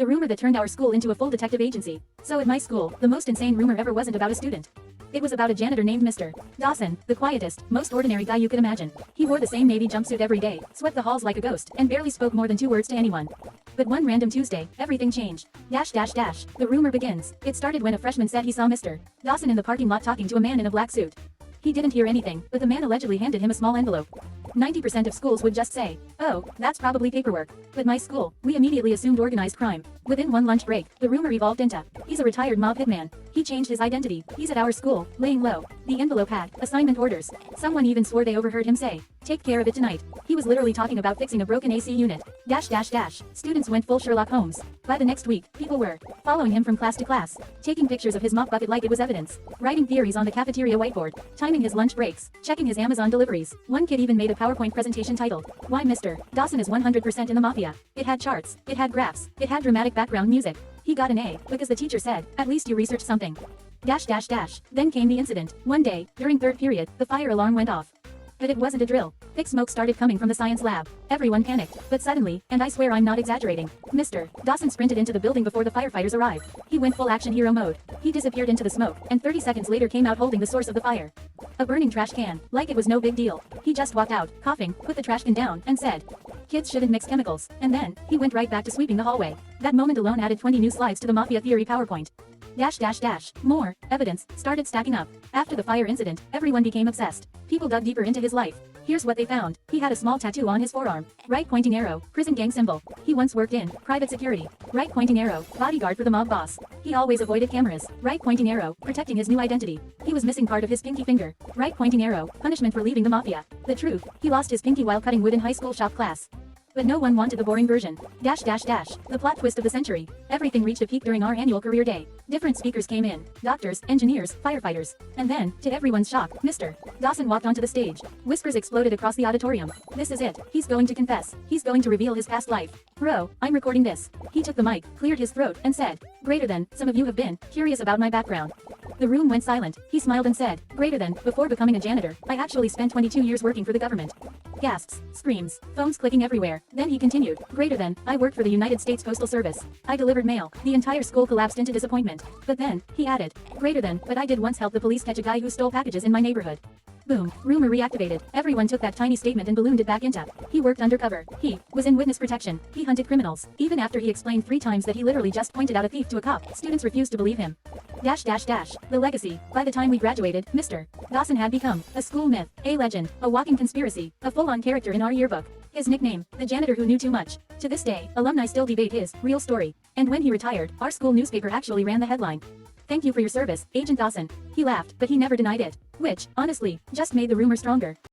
The rumor that turned our school into a full detective agency. So at my school, the most insane rumor ever wasn't about a student. It was about a janitor named Mr. Dawson, the quietest, most ordinary guy you could imagine. He wore the same navy jumpsuit every day, swept the halls like a ghost, and barely spoke more than 2 words to anyone. But one random Tuesday, everything changed. The rumor begins. It started when a freshman said he saw Mr. Dawson in the parking lot talking to a man in a black suit. He didn't hear anything, but the man allegedly handed him a small envelope. 90% of schools would just say, "Oh, that's probably paperwork." But my school, we immediately assumed organized crime. Within one lunch break, the rumor evolved into, "He's a retired mob hitman. He changed his identity. He's at our school, laying low." The envelope had assignment orders. Someone even swore they overheard him say, "Take care of it tonight." He was literally talking about fixing a broken AC unit. Students went full Sherlock Holmes. By the next week, people were following him from class to class, taking pictures of his mop bucket like it was evidence, writing theories on the cafeteria whiteboard, timing his lunch breaks, checking his Amazon deliveries. One kid even made a PowerPoint presentation titled, "Why Mr. Dawson is 100% in the Mafia." It had charts, it had graphs, it had dramatic background music. He got an A, because the teacher said, "At least you researched something." Then came the incident. One day, during third period, the fire alarm went off. But it wasn't a drill. Thick smoke started coming from the science lab. Everyone panicked, but suddenly, and I swear I'm not exaggerating, Mr. Dawson sprinted into the building before the firefighters arrived. He went full action hero mode. He disappeared into the smoke, and 30 seconds later came out holding the source of the fire. A burning trash can, like it was no big deal. He just walked out, coughing, put the trash can down, and said, "Kids shouldn't mix chemicals." And then, he went right back to sweeping the hallway. That moment alone added 20 new slides to the Mafia theory PowerPoint. More evidence started stacking up. After the fire incident, everyone became obsessed. People dug deeper into his life. Here's what they found. He had a small tattoo on his forearm. Right pointing arrow, prison gang symbol. He once worked in private security. Right pointing arrow, bodyguard for the mob boss. He always avoided cameras. Right pointing arrow, protecting his new identity. He was missing part of his pinky finger. Right pointing arrow, punishment for leaving the Mafia. The truth, he lost his pinky while cutting wood in high school shop class. But no one wanted the boring version. The plot twist of the century. Everything reached a peak during our annual career day. Different speakers came in. Doctors, engineers, firefighters. And then, to everyone's shock, Mr. Dawson walked onto the stage. Whispers exploded across the auditorium. This is it. He's going to confess. He's going to reveal his past life. Bro, I'm recording this. He took the mic, cleared his throat, and said, "Greater than, some of you have been curious about my background." The room went silent. He smiled and said, "Greater than, before becoming a janitor, I actually spent 22 years working for the government." Gasps, screams, phones clicking everywhere. Then he continued, "Greater than, I worked for the United States Postal Service. I delivered mail." The entire school collapsed into disappointment. But then, he added, "Greater than, but I did once help the police catch a guy who stole packages in my neighborhood." Boom, rumor reactivated. Everyone took that tiny statement and ballooned it back into, he worked undercover. He was in witness protection. He hunted criminals. Even after he explained 3 times that he literally just pointed out a thief to a cop, students refused to believe him. The legacy. By the time we graduated, Mr. Dawson had become a school myth, a legend, a walking conspiracy, a full-on character in our yearbook. His nickname, the janitor who knew too much. To this day, alumni still debate his real story. And when he retired, our school newspaper actually ran the headline, "Thank you for your service, Agent Dawson." He laughed, but he never denied it. Which, honestly, just made the rumor stronger.